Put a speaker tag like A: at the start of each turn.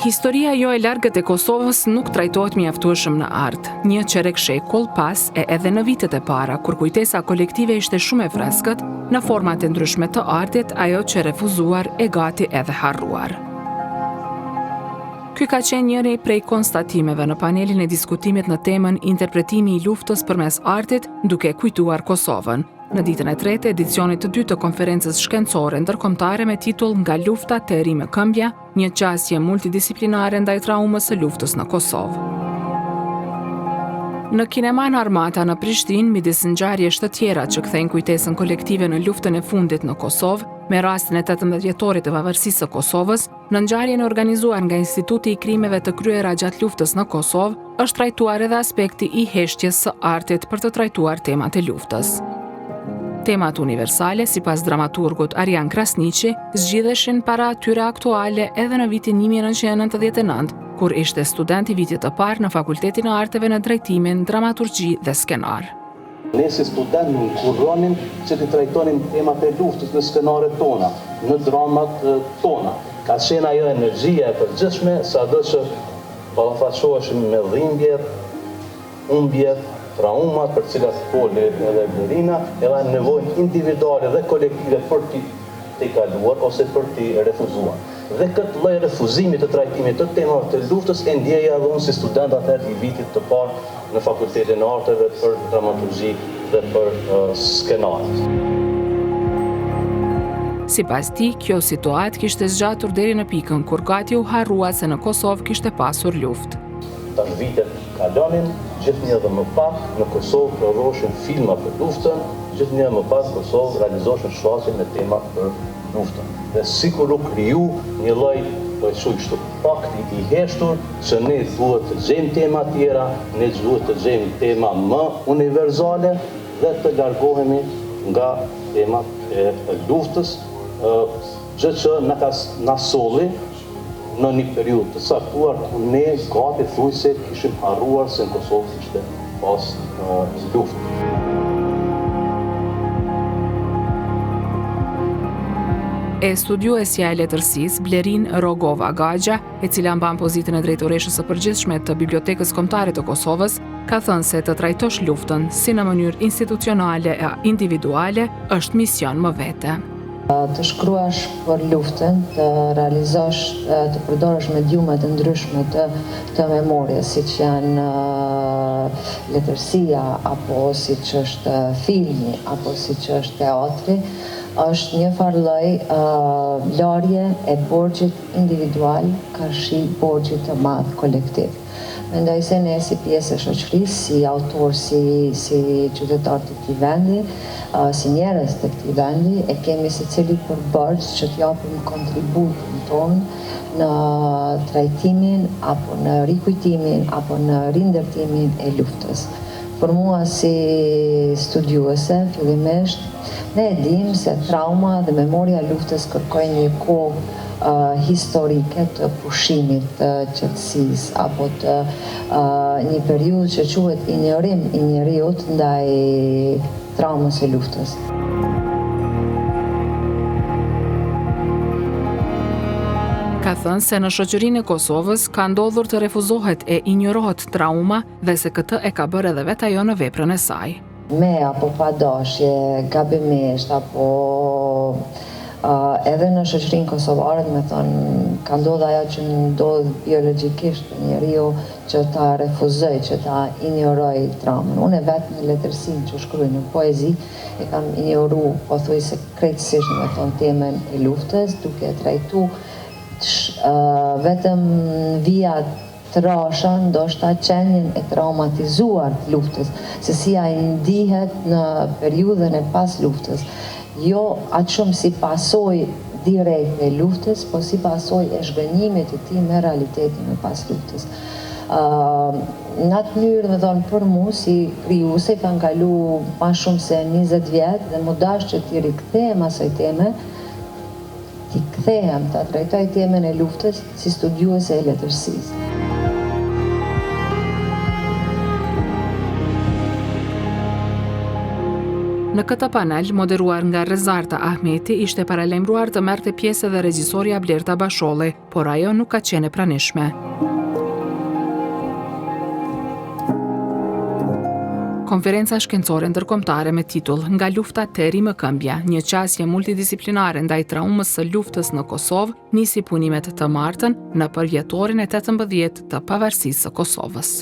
A: Historia jo e largët e Kosovës nuk trajtohet mjaftueshëm në art. Një qerek shekull pas e edhe në vitet e para, kur kujtesa kolektive ishte shumë e freskët, në format e ndryshme të artit, ajo që refuzuar e gati edhe harruar. Ky ka qenë njëri prej konstatimeve në panelin e diskutimit në temën Interpretimi i luftës përmes artit, duke kujtuar Kosovën, në ditën e tretë e edicionit të dytë të konferencës shkencore ndërkombëtare me titull Nga lufta te rime këmbja, një qasje multidisiplinare ndaj traumës së luftës në Kosovë. Në kineman Armata në Prishtinë, midis ngjarjesh të tjera që kthejnë kujtesën kolektive në luftën e fundit në Kosovë, me rastin e 18 vjetorit të pavarësisë së Kosovës, në ngjarjen organizuar nga Instituti i Krimeve të kryera gjatë luftës në Kosovë, është trajtuar edhe aspekti i heshtjes së artit për të trajtuar temat e luftës. Temat universale, sipas dramaturgut Arjan Krasniqi, zgjidheshin para atyre aktuale edhe në vitin 1999, kur ishte student i vitit të parë në Fakultetin e Arteve në drejtimin dramaturgji dhe skenar.
B: Ne si student në kurronin që të trajtonin temat e luftës në skenaret tona, në dramat tona. Ka qenë ajo energjia e përgjithshme, sado që ballafaqoheshim me dhimbjet, humbjet, traumat për cilat foli edhe Blerina, edhe nevojën individuale dhe kolektive për t'i kaluar ose për t'i refuzuar. Dhe këtë lloj refuzimi të trajtimit të temave të luftës e ndjeja edhe unë si student atëherë i vitit të parë në Fakultetin e Arteve për dramaturgji dhe për skenar.
A: Sipas tij, kjo situatë kishte zgjatur deri në pikën kur gati u harrua se në Kosovë kishte pasur luftë.
B: Tash vitet kalonin, gjithnjë dhe më pak në Kosovë prodhoshin filma për luftën, gjithnjë më pak në Kosovë realizoshin shfaqje me tema për luftën. Dhe sikur u kriju një lloj, po e quaj kështu, pakti i heshtur, që ne duhet të gjejmë tema tjera, ne duhet të gjejmë tema më universale dhe të largohemi nga temat e luftës, gjë që na solli në një periudhë të caktuar ku ne gati thujse kishim harruar se në Kosovë ishte pas luftë.
A: E studiuesja e letërsisë Blerin Rogova Gaxha, e cila mban pozitën e drejtoreshës së përgjithshme të Bibliotekës Kombëtare të Kosovës, ka thënë se të trajtosh luftën si në mënyrë institucionale e individuale është mision më vete.
C: Të shkruash për luftën, të realizosh, të përdorësh mediume të ndryshme të memorjes, siç janë letërsia, apo siç është filmi, apo siç është teatri, është një farë lloj larje e borxhit individual karshi borxhit të madh kolektiv. Mendoj se ne si pjesë e shoqërisë, si autor, si qytetar të këtij vendi, si njerëz të këtij vendi, e kemi secili për borxh që t'japim kontributin tonë në trajtimin, apo në rikujtimin, apo në rindërtimin e luftës. Për mua si studiuese, fillimisht, ne e dim se trauma dhe memoria e luftës kërkojnë një kohë historike të pushimit të qetësisë, apo të një periudhë që quhet injorim i njeriut ndaj traumës së luftës.
A: Ka thënë se në shoqërinë e Kosovës ka ndodhur të refuzohet e injorohet trauma dhe se këtë e ka bërë edhe vetë ajo në veprën e saj.
C: Me apo pa dashje, gabimisht, apo edhe në shoqërinë kosovare, me thonë, ka ndodhur ajo që ndodh biologjikisht njeriu që ta refuzoj, që ta injoroj traumën. Unë vetë në letërsinë që shkruaj në poezi e kam injoru pothuajse krejtësisht me thonë temën e luftës, duke trajtu vetëm via trasha, ndoshta qenien e traumatizuar të luftës, se si ai ndihet në periudhën e pas luftës. Jo atë shumë si pasojë direkte e luftës, po si pasojë e zhgënjimit të tij me realitetin e pas luftës. Në atë mënyrë, me thonë, për mu, si krijuese, kanë kalu ma shumë se 20 vjetë dhe më dash që t'i rikthehem asaj teme, t'i kthehem, t'a trajtoj temen e luftës si studiuese e letërsisë.
A: Në këtë panel, moderuar nga Rezarta Ahmeti, ishte paralajmëruar të merrte pjesë edhe regjisorja Blerta Basholli, por ajo nuk ka qenë e pranishme. Konferenca shkencore ndërkombëtare me titull Nga lufta deri më këmbja, një qasje multidisiplinare ndaj traumës së luftës në Kosovë, nisi punimet të martën në përvjetorin e 18 të pavarësisë së Kosovës.